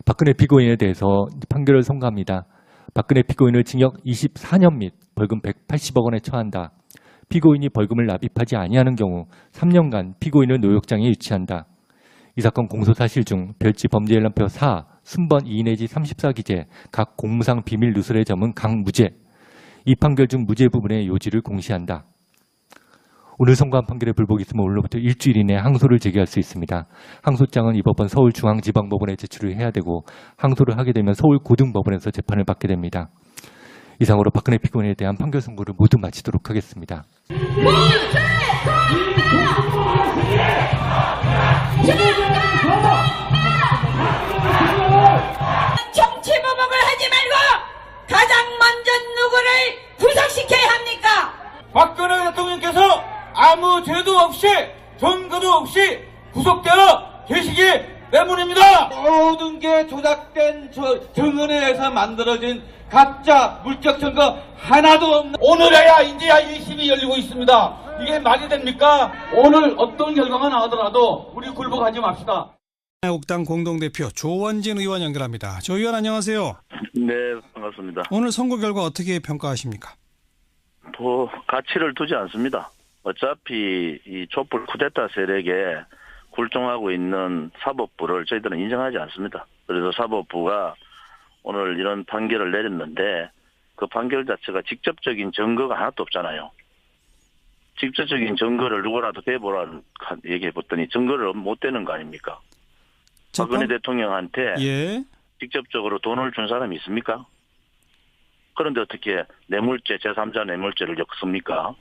박근혜 피고인에 대해서 판결을 선고합니다. 박근혜 피고인을 징역 24년 및 벌금 180억 원에 처한다. 피고인이 벌금을 납입하지 아니하는 경우 3년간 피고인을 노역장에 유치한다. 이 사건 공소사실 중 별지 범죄연람표 4, 순번 2 내지 34 기재 각 공무상 비밀 누설의 점은 강무죄. 이 판결 중 무죄 부분의 요지를 공시한다. 오늘 선고한 판결에 불복이 있으면 오늘로부터 일주일 이내에 항소를 제기할 수 있습니다. 항소장은 이 법원 서울중앙지방법원에 제출을 해야 되고 항소를 하게 되면 서울고등법원에서 재판을 받게 됩니다. 이상으로 박근혜 피고인에 대한 판결 선고를 모두 마치도록 하겠습니다. 정치보복을 하지 말고 가장 먼저 누구를 구속시켜야 합니까? 박근혜 대통령께서 아무 죄도 없이 증거도 없이 구속되어 계시기 때문입니다. 모든 게 조작된 증언에 의해서 만들어진 가짜 물적 증거 하나도 없는 오늘에야 이제야 1심이 열리고 있습니다. 이게 말이 됩니까? 오늘 어떤 결과가 나오더라도 우리 굴복하지 맙시다. 옥당 공동대표 조원진 의원 연결합니다. 조 의원 안녕하세요. 네, 반갑습니다. 오늘 선고 결과 어떻게 평가하십니까? 가치를 두지 않습니다. 어차피 이 촛불 쿠데타 세력에 굴종하고 있는 사법부를 저희들은 인정하지 않습니다. 그래서 사법부가 오늘 이런 판결을 내렸는데 그 판결 자체가 직접적인 증거가 하나도 없잖아요. 직접적인 증거를 누구라도 대보라는 얘기해봤더니 증거를 못 대는 거 아닙니까? 박근혜 대통령한테 직접적으로 돈을 준 사람이 있습니까? 그런데 어떻게 뇌물죄, 제3자 뇌물죄를 엮습니까?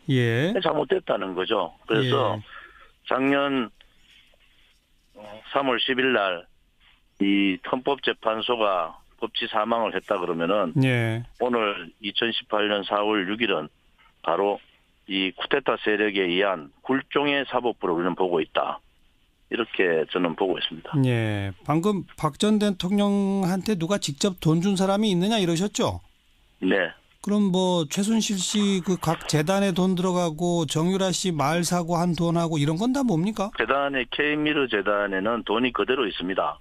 잘못됐다는 거죠. 그래서 작년 3월 10일 날 이 헌법재판소가 법치 사망을 했다 그러면은 오늘 2018년 4월 6일은 바로 이 쿠데타 세력에 의한 굴종의 사법부를 우리는 보고 있다. 이렇게 저는 보고 있습니다. 방금 박 전 대통령한테 누가 직접 돈 준 사람이 있느냐 이러셨죠? 네. 그럼 뭐 최순실 씨 그 각 재단에 돈 들어가고 정유라 씨 말 사고 한 돈하고 이런 건 다 뭡니까? 재단의 K미르 재단에는 돈이 그대로 있습니다.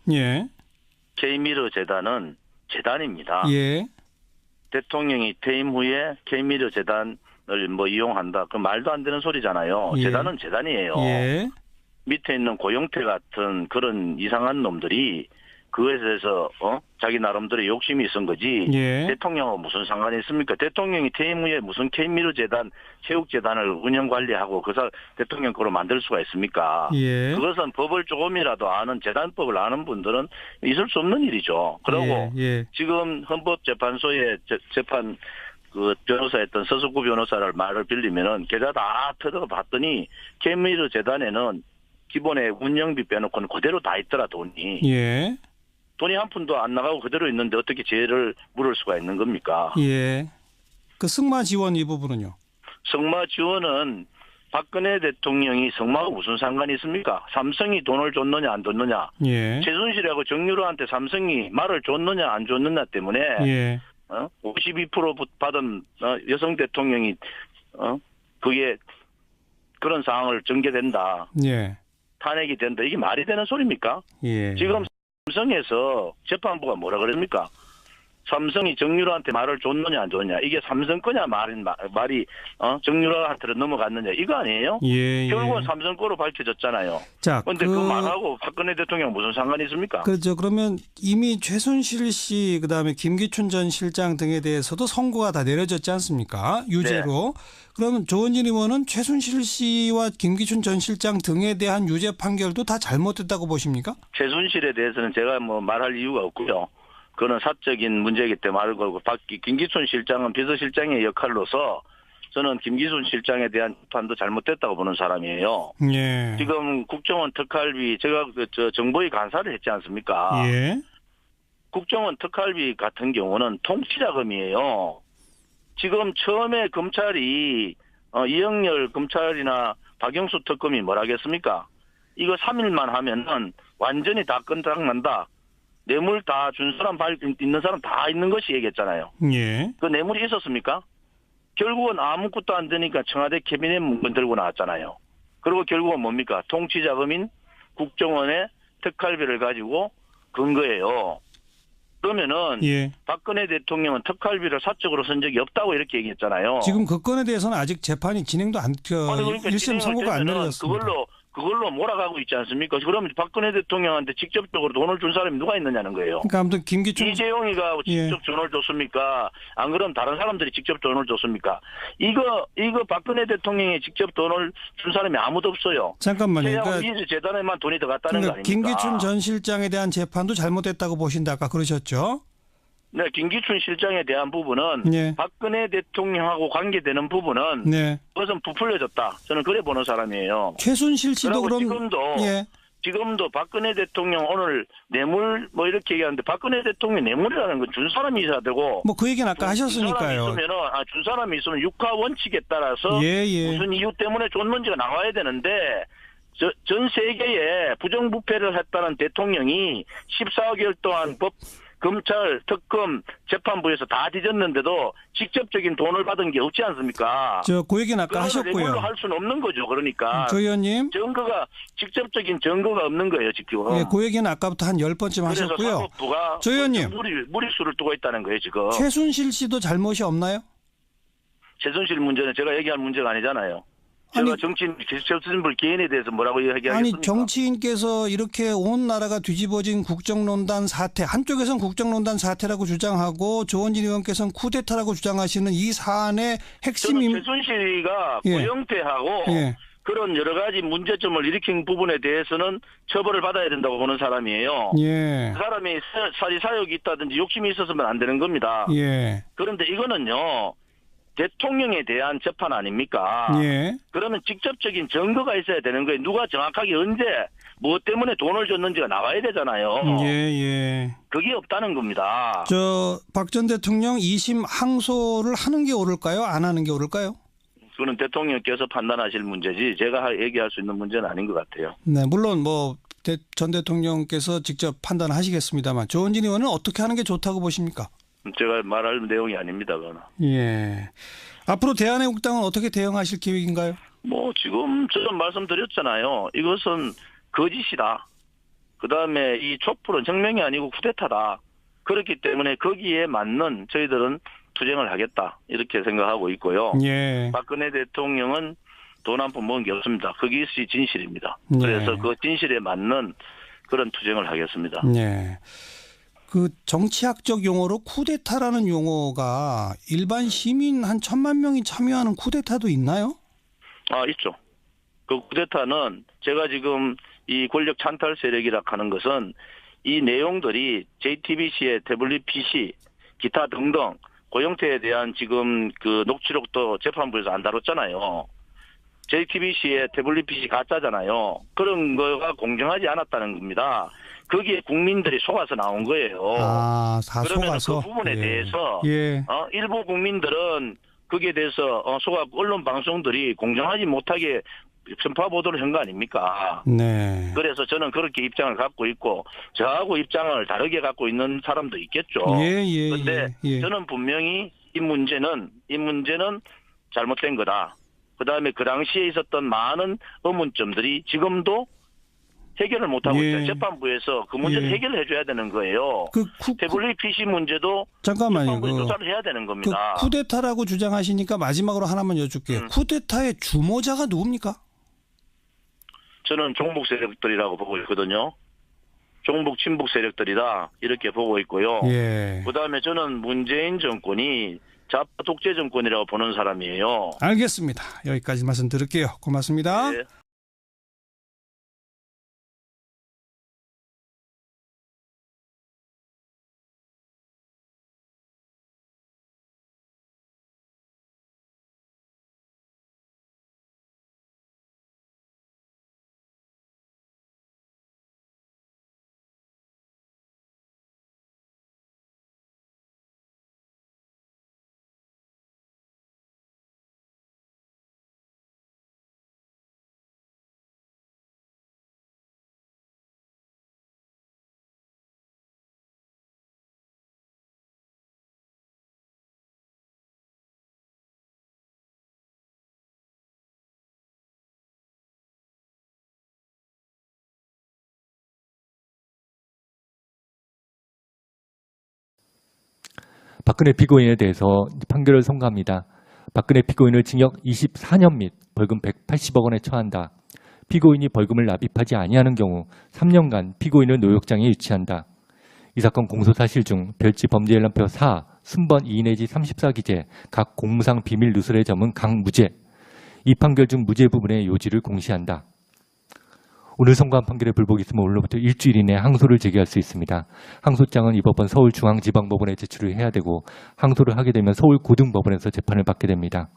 K미르 재단은 재단입니다. 대통령이 퇴임 후에 K미르 재단을 뭐 이용한다. 그 말도 안 되는 소리잖아요. 재단은 재단이에요. 밑에 있는 고영태 같은 그런 이상한 놈들이 그거에 대해서 자기 나름대로 욕심이 있은 거지 대통령하고 무슨 상관이 있습니까? 대통령이 퇴임 후에 무슨 K미르 재단, 체육재단을 운영 관리하고 대통령 거로 만들 수가 있습니까? 그것은 법을 조금이라도 아는 재단법을 아는 분들은 있을 수 없는 일이죠. 그리고 지금 헌법재판소에 재판 그 변호사였던 서석구 변호사를 말을 빌리면은 계좌 다 뜯어 봤더니 K미르 재단에는 기본에 운영비 빼놓고는 그대로 다 있더라 돈이. 돈이 한 푼도 안 나가고 그대로 있는데 어떻게 죄를 물을 수가 있는 겁니까? 그 승마 지원 이 부분은요? 승마 지원은 박근혜 대통령이 승마하고 무슨 상관이 있습니까? 삼성이 돈을 줬느냐 안 줬느냐. 최순실하고 정유라한테 삼성이 말을 줬느냐 안 줬느냐 때문에 52% 받은 여성 대통령이 그게 그런 상황을 전개된다. 탄핵이 된다. 이게 말이 되는 소리입니까? 지금 삼성에서 재판부가 뭐라 그럽니까? 삼성이 정유라한테 말을 줬느냐 안 줬느냐. 이게 삼성 거냐 말이 정유라한테 넘어갔느냐 이거 아니에요? 결국은 삼성 거로 밝혀졌잖아요. 그런데 그 말하고 박근혜 대통령 무슨 상관이 있습니까? 그렇죠. 그러면 이미 최순실 씨 그다음에 김기춘 전 실장 등에 대해서도 선고가 다 내려졌지 않습니까? 유죄로. 그러면 조원진 의원은 최순실 씨와 김기춘 전 실장 등에 대한 유죄 판결도 다 잘못됐다고 보십니까? 최순실에 대해서는 제가 뭐 말할 이유가 없고요. 그거는 사적인 문제이기 때문에 말을 걸고 김기춘 실장은 비서실장의 역할로서 저는 김기춘 실장에 대한 판도 잘못됐다고 보는 사람이에요. 지금 국정원 특활비 제가 정보위 간사를 했지 않습니까? 국정원 특활비 같은 경우는 통치자금이에요. 지금 처음에 검찰이 이영렬 검찰이나 박영수 특검이 뭐라 하겠습니까? 이거 3일만 하면은 완전히 다 끝장난다. 뇌물 다 준 사람, 있는 사람 다 있는 것이 얘기했잖아요. 그 뇌물이 있었습니까? 결국은 아무것도 안 되니까 청와대 캐비넷 문건 들고 나왔잖아요. 그리고 결국은 뭡니까? 통치자금인 국정원의 특활비를 가지고 건 거예요. 그러면은 예. 박근혜 대통령은 특활비를 사적으로 쓴 적이 없다고 이렇게 얘기했잖아요. 지금 그 건에 대해서는 아직 재판이 진행도 안, 아니, 그러니까 1심 선고가 안 진행을 내려졌습니다. 그걸로 몰아가고 있지 않습니까? 그러면 박근혜 대통령한테 직접적으로 돈을 준 사람이 누가 있느냐는 거예요. 그러니까 아무튼 김기춘 이재용이가 예. 직접 돈을 줬습니까? 안 그러면 다른 사람들이 직접 돈을 줬습니까? 이거 박근혜 대통령이 직접 돈을 준 사람이 아무도 없어요. 잠깐만요. 그러니까 재단에만 돈이 더 갔다는 거 아닙니까? 김기춘 전 실장에 대한 재판도 잘못됐다고 보신다 아까 그러셨죠? 네, 김기춘 실장에 대한 부분은 네. 박근혜 대통령하고 관계되는 부분은 네. 그것은 부풀려졌다. 저는 그래 보는 사람이에요. 최순실 씨도 그리고 그럼 지금도 박근혜 대통령 오늘 뇌물 뭐 이렇게 얘기하는데 박근혜 대통령 뇌물이라는 건 준 사람이 있어야 되고 뭐 그 얘기는 아까 하셨으니까요. 준 사람이 있으면 육하 원칙에 따라서 예. 무슨 이유 때문에 줬는지가 나와야 되는데 전 세계에 부정부패를 했다는 대통령이 14개월 동안 검찰, 특검, 재판부에서 다 뒤졌는데도 직접적인 돈을 받은 게 없지 않습니까? 그 얘기는 아까 하셨고요. 이걸로 할 수는 없는 거죠. 그러니까 조 의원님. 직접적인 증거가 없는 거예요, 지금. 예, 그 얘기는 아까부터 한 10번쯤 하셨고요. 그래서 사법부가 조 의원님. 무리수를 두고 있다는 거예요, 지금. 최순실 씨도 잘못이 없나요? 최순실 문제는 제가 얘기할 문제가 아니잖아요. 제가 정치인, 최순실 개인에 대해서 뭐라고 얘기하겠습니까? 아니 정치인께서 이렇게 온 나라가 뒤집어진 국정농단 사태, 한쪽에선 국정농단 사태라고 주장하고 조원진 의원께서는 쿠데타라고 주장하시는 이 사안의 핵심이 최순실이가 예. 고영태하고 예. 그런 여러 가지 문제점을 일으킨 부분에 대해서는 처벌을 받아야 된다고 보는 사람이에요. 예. 그 사람이 사리사욕이 있다든지 욕심이 있었으면 안 되는 겁니다. 예. 그런데 이거는요. 대통령에 대한 재판 아닙니까? 예. 그러면 직접적인 증거가 있어야 되는 거예요. 누가 정확하게 언제 무엇 때문에 돈을 줬는지가 나와야 되잖아요. 예. 그게 없다는 겁니다. 박 전 대통령 2심 항소를 하는 게 옳을까요? 안 하는 게 옳을까요? 그거는 대통령께서 판단하실 문제지 제가 얘기할 수 있는 문제는 아닌 것 같아요. 네, 물론 전 대통령께서 직접 판단하시겠습니다만 조원진 의원은 어떻게 하는 게 좋다고 보십니까? 제가 말할 내용이 아닙니다. 그거는. 예. 앞으로 대한애국당은 어떻게 대응하실 계획인가요? 지금 저는 말씀드렸잖아요. 이것은 거짓이다. 그다음에 이 촛불은 혁명이 아니고 쿠데타다. 그렇기 때문에 거기에 맞는 저희들은 투쟁을 하겠다. 이렇게 생각하고 있고요. 예. 박근혜 대통령은 돈 한 푼 먹은 게 없습니다. 그것이 진실입니다. 예. 그래서 그 진실에 맞는 그런 투쟁을 하겠습니다. 예. 그 정치학적 용어로 쿠데타라는 용어가 일반 시민 한 1,000만 명이 참여하는 쿠데타도 있나요? 있죠. 그 쿠데타는 제가 지금 이 권력 찬탈 세력이라 하는 것은 이 내용들이 JTBC의 WPC, 기타 등등 고영태에 대한 지금 그 녹취록도 재판부에서 안 다뤘잖아요. JTBC의 WPC 가짜잖아요. 그런 거가 공정하지 않았다는 겁니다. 거기에 국민들이 속아서 나온 거예요. 다 그러면 속아서? 그 부분에 대해서 일부 국민들은 거기에 대해서 속아 언론 방송들이 공정하지 못하게 편파 보도를 한 거 아닙니까? 네. 그래서 저는 그렇게 입장을 갖고 있고 저하고 입장을 다르게 갖고 있는 사람도 있겠죠. 그런데 저는 분명히 이 문제는 잘못된 거다. 그다음에 그 당시에 있었던 많은 의문점들이 지금도 해결을 못하고 있어요. 재판부에서 그 문제를 해결해 줘야 되는 거예요. WPC 문제도 잠깐만요. 재판부에 조사를 해야 되는 겁니다. 쿠데타라고 주장하시니까 마지막으로 하나만 여쭐게요. 쿠데타의 주모자가 누굽니까? 저는 종북 세력들이라고 보고 있거든요. 종북 친북 세력들이다 이렇게 보고 있고요. 그다음에 저는 문재인 정권이 좌파 독재 정권이라고 보는 사람이에요. 알겠습니다. 여기까지 말씀 드릴게요. 고맙습니다. 네. 박근혜 피고인에 대해서 판결을 선고합니다. 박근혜 피고인을 징역 24년 및 벌금 180억 원에 처한다. 피고인이 벌금을 납입하지 아니하는 경우 3년간 피고인을 노역장에 유치한다. 이 사건 공소사실 중 별지 범죄연람표 4, 순번 2 내지 34기재, 각 공무상 비밀 누설의 점은 각 무죄. 이 판결 중 무죄 부분의 요지를 공시한다. 오늘 선고한 판결에 불복이 있으면 오늘로부터 일주일 이내에 항소를 제기할 수 있습니다. 항소장은 이 법원 서울중앙지방법원에 제출을 해야 되고 항소를 하게 되면 서울고등법원에서 재판을 받게 됩니다.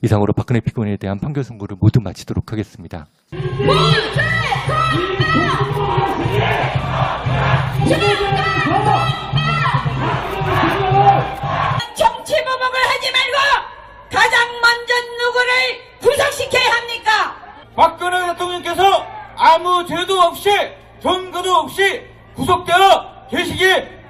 이상으로 박근혜 피고인에 대한 판결 선고를 모두 마치도록 하겠습니다. 정치보복을 하지 말고 가장 먼저 누구를 구속시켜야 합니까? 박근혜 대통령께서 아무 죄도 없이 증거도 없이 구속되어 계시기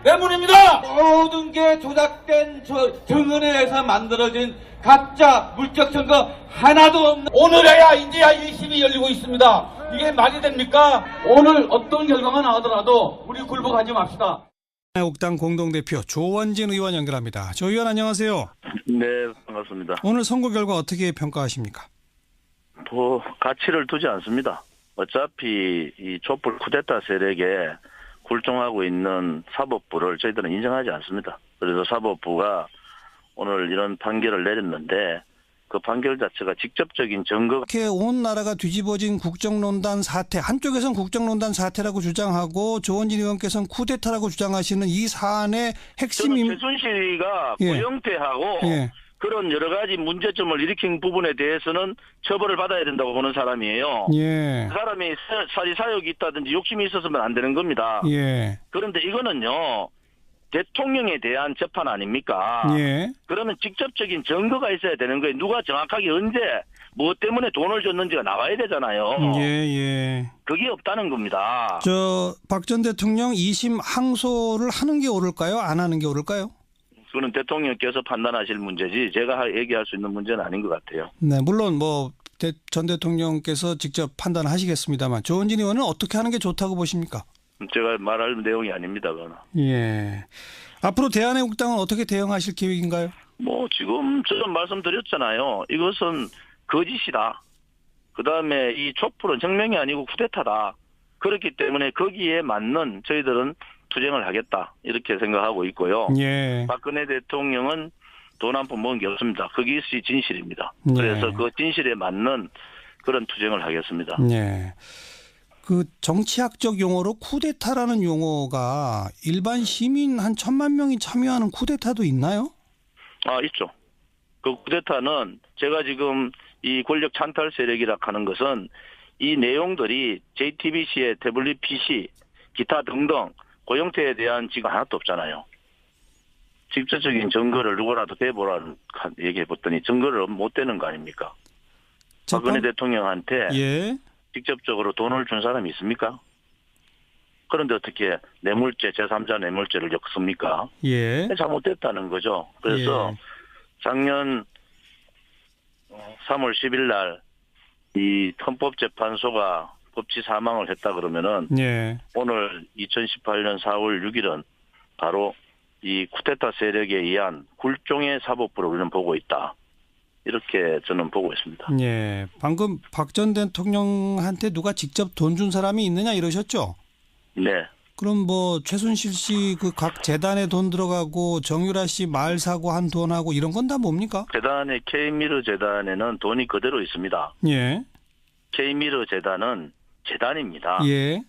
때문입니다. 모든 게 조작된 증언에 의해서 만들어진 가짜 물적 증거 하나도 없는 오늘에야 이제야 1심이 열리고 있습니다. 이게 말이 됩니까? 오늘 어떤 결과가 나오더라도 우리 굴복하지 맙시다. 옥당 공동대표 조원진 의원 연결합니다. 조 의원 안녕하세요. 네, 반갑습니다. 오늘 선고 결과 어떻게 평가하십니까? 가치를 두지 않습니다. 어차피 이 촛불 쿠데타 세력에 굴종하고 있는 사법부를 저희들은 인정하지 않습니다. 그래서 사법부가 오늘 이런 판결을 내렸는데 그 판결 자체가 직접적인 증거. 이렇게 온 나라가 뒤집어진 국정농단 사태, 한쪽에서는 국정농단 사태라고 주장하고 조원진 의원께서는 쿠데타라고 주장하시는 이 사안의 핵심이 최순실이가 예. 고영태하고 예. 그런 여러 가지 문제점을 일으킨 부분에 대해서는 처벌을 받아야 된다고 보는 사람이에요. 예. 그 사람이 사리사욕이 있다든지 욕심이 있었으면 안 되는 겁니다. 예. 그런데 이거는요. 대통령에 대한 재판 아닙니까? 예. 그러면 직접적인 증거가 있어야 되는 거예요. 누가 정확하게 언제 무엇 때문에 돈을 줬는지가 나와야 되잖아요. 예. 그게 없다는 겁니다. 박 전 대통령 2심 항소를 하는 게 옳을까요? 안 하는 게 옳을까요? 그거는 대통령께서 판단하실 문제지 제가 얘기할 수 있는 문제는 아닌 것 같아요. 네, 물론 전 대통령께서 직접 판단하시겠습니다만 조원진 의원은 어떻게 하는 게 좋다고 보십니까? 제가 말할 내용이 아닙니다. 그거는. 예. 앞으로 대한애국당은 어떻게 대응하실 계획인가요? 지금 저는 말씀드렸잖아요. 이것은 거짓이다. 그다음에 이 촛불은 정명이 아니고 쿠데타다. 그렇기 때문에 거기에 맞는 저희들은 투쟁을 하겠다. 이렇게 생각하고 있고요. 예. 박근혜 대통령은 돈 한 푼 먹은 게 없습니다. 그것이 진실입니다. 그래서 그 진실에 맞는 그런 투쟁을 하겠습니다. 예. 그 정치학적 용어로 쿠데타라는 용어가 일반 시민 한 1,000만 명이 참여하는 쿠데타도 있나요? 있죠. 그 쿠데타는 제가 지금 이 권력 찬탈 세력이라 하는 것은 이 내용들이 JTBC의 태블릿 PC, 기타 등등 고영태에 대한 지금 하나도 없잖아요. 직접적인 증거를 누구라도 대보라 얘기해 봤더니 증거를 못 대는 거 아닙니까? 박근혜 대통령한테 예. 직접적으로 돈을 준 사람이 있습니까? 그런데 어떻게 뇌물죄, 제3자 뇌물죄를 엮습니까? 예. 잘못됐다는 거죠. 그래서 작년 3월 10일 날 이 헌법재판소가 법치 사망을 했다 그러면은 오늘 2018년 4월 6일은 바로 이 쿠데타 세력에 의한 굴종의 사법부를 우리는 보고 있다. 이렇게 저는 보고 있습니다. 예. 방금 박 전 대통령한테 누가 직접 돈 준 사람이 있느냐 이러셨죠? 네. 그럼 최순실 씨 그 각 재단에 돈 들어가고 정유라 씨 말 사고 한 돈하고 이런 건 다 뭡니까? 재단의 K미르 재단에는 돈이 그대로 있습니다. 예. K미르 재단은 재단입니다. 예.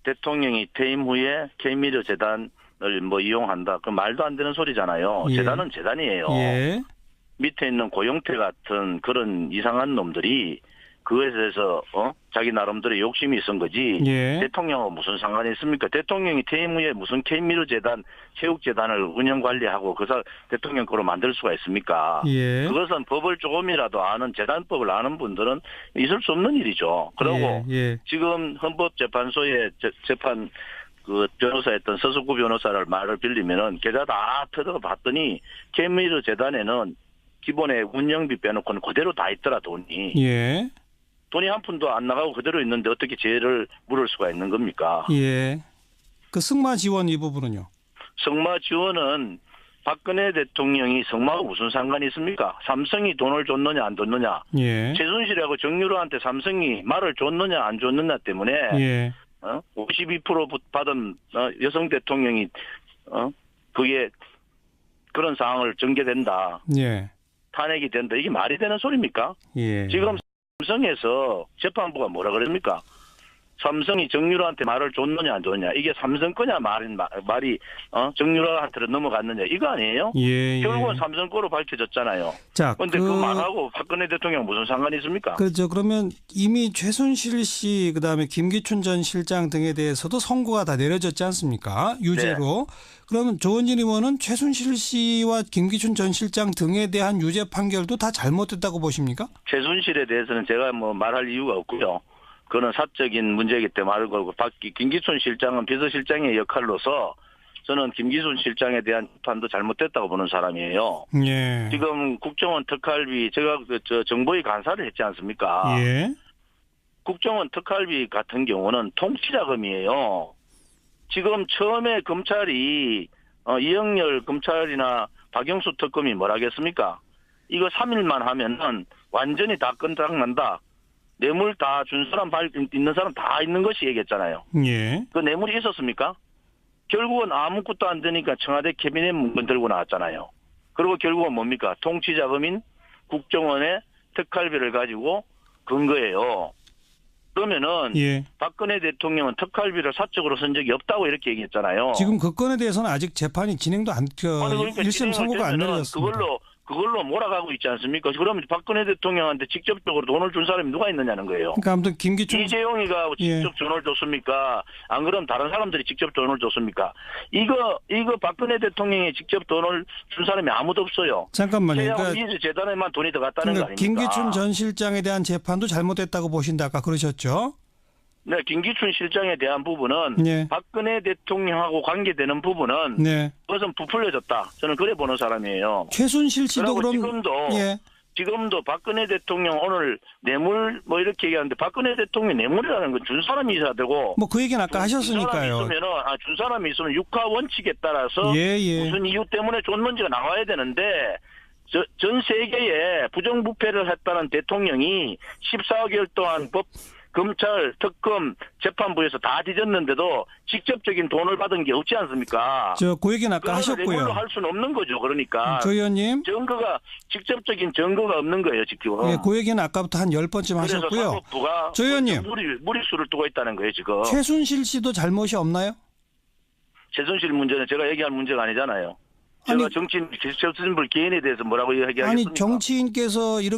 대통령이 퇴임 후에 K미르 재단을 이용한다. 그 말도 안 되는 소리잖아요. 예. 재단은 재단이에요. 예. 밑에 있는 고영태 같은 그런 이상한 놈들이 그것에 대해서 자기 나름대로 욕심이 있은 거지. 예. 대통령하고 무슨 상관이 있습니까? 대통령이 퇴임 후에 무슨 K미르 재단, 체육재단을 운영 관리하고 대통령 거로 만들 수가 있습니까? 예. 그것은 법을 조금이라도 아는 재단법을 아는 분들은 있을 수 없는 일이죠. 그리고 지금 헌법재판소에 재판 그 변호사였던 서석구 변호사를 말을 빌리면은 계좌 다 터득을 봤더니 K미르 재단에는 기본에 운영비 빼놓고는 그대로 다 있더라 돈이. 예. 돈이 한 푼도 안 나가고 그대로 있는데 어떻게 죄를 물을 수가 있는 겁니까? 예. 그 승마 지원 이 부분은요? 승마 지원은 박근혜 대통령이 성마하고 무슨 상관이 있습니까? 삼성이 돈을 줬느냐 안 줬느냐. 예. 최순실하고 정유라한테 삼성이 말을 줬느냐 안 줬느냐 때문에 예. 52% 받은 여성 대통령이 그게 그런 상황을 전개된다. 예. 탄핵이 된다. 이게 말이 되는 소리입니까? 예. 지금 삼성에서 재판부가 뭐라 그럽니까? 삼성이 정유라한테 말을 줬느냐 안 줬느냐. 이게 삼성 거냐 말이 정유라한테로 넘어갔느냐. 이거 아니에요? 예. 결국은 삼성 거로 밝혀졌잖아요. 자, 그런데 그 말하고 박근혜 대통령 무슨 상관이 있습니까? 그렇죠. 그러면 이미 최순실 씨 그다음에 김기춘 전 실장 등에 대해서도 선고가 다 내려졌지 않습니까? 유죄로. 네. 그러면 조원진 의원은 최순실 씨와 김기춘 전 실장 등에 대한 유죄 판결도 다 잘못됐다고 보십니까? 최순실에 대해서는 제가 뭐 말할 이유가 없고요. 그거는 사적인 문제이기 때문에 말을 걸고 김기춘 실장은 비서실장의 역할로서 저는 김기춘 실장에 대한 판도 잘못됐다고 보는 사람이에요. 예. 지금 국정원 특활비 제가 정보위 간사를 했지 않습니까? 예. 국정원 특활비 같은 경우는 통치자금이에요. 지금 처음에 검찰이 이영렬 검찰이나 박영수 특검이 뭐라겠습니까? 이거 3일만 하면은 완전히 다 끝장난다. 뇌물 다 준 사람 있는 사람 다 있는 것이 얘기했잖아요. 예. 그 뇌물이 있었습니까? 결국은 아무것도 안 되니까 청와대 캐비넷 문건 들고 나왔잖아요. 그리고 결국은 뭡니까? 통치자금인 국정원의 특활비를 가지고 건 거예요. 그러면은 예. 박근혜 대통령은 특활비를 사적으로 쓴 적이 없다고 이렇게 얘기했잖아요. 지금 그 건에 대해서는 아직 재판이 진행도 안, 그러니까 1심 선고가 안 내려졌습니다. 그걸로 몰아가고 있지 않습니까? 그러면 박근혜 대통령한테 직접적으로 돈을 준 사람이 누가 있느냐는 거예요. 그러니까 아무튼 김기춘 이재용이가 직접 예. 돈을 줬습니까? 안 그러면 다른 사람들이 직접 돈을 줬습니까? 이거 박근혜 대통령이 직접 돈을 준 사람이 아무도 없어요. 잠깐만요. 그러니까 재단에만 돈이 들어갔다는 거 아닙니까? 김기춘 전 실장에 대한 재판도 잘못됐다고 보신다 아까 그러셨죠? 네, 김기춘 실장에 대한 부분은 예. 박근혜 대통령하고 관계되는 부분은 네. 그것은 부풀려졌다. 저는 그래 보는 사람이에요. 최순실 씨도 그럼 지금도 박근혜 대통령 오늘 뇌물 뭐 이렇게 얘기하는데 박근혜 대통령 뇌물이라는 건 준 사람이 있어야 되고 뭐 그 얘기는 아까 하셨으니까요. 준 사람이 있으면 육하 원칙에 따라서 무슨 이유 때문에 줬는지가 나와야 되는데 전 세계에 부정부패를 했다는 대통령이 14개월 동안 검찰, 특검, 재판부에서 다 뒤졌는데도 직접적인 돈을 받은 게 없지 않습니까? 그 얘기는 아까 하셨고요. 이걸로 할 수는 없는 거죠. 그러니까. 조 의원님. 직접적인 증거가 없는 거예요, 지금. 네, 그 얘기는 아까부터 한 10번쯤 하셨고요. 그래서 사법부가 조 의원님. 무리수를 두고 있다는 거예요, 지금. 최순실 씨도 잘못이 없나요? 최순실 문제는 제가 얘기할 문제가 아니잖아요. 제가 정치인, 개인에 대해서 뭐라고 얘기하겠습니까? 아니, 정치인께서 이렇게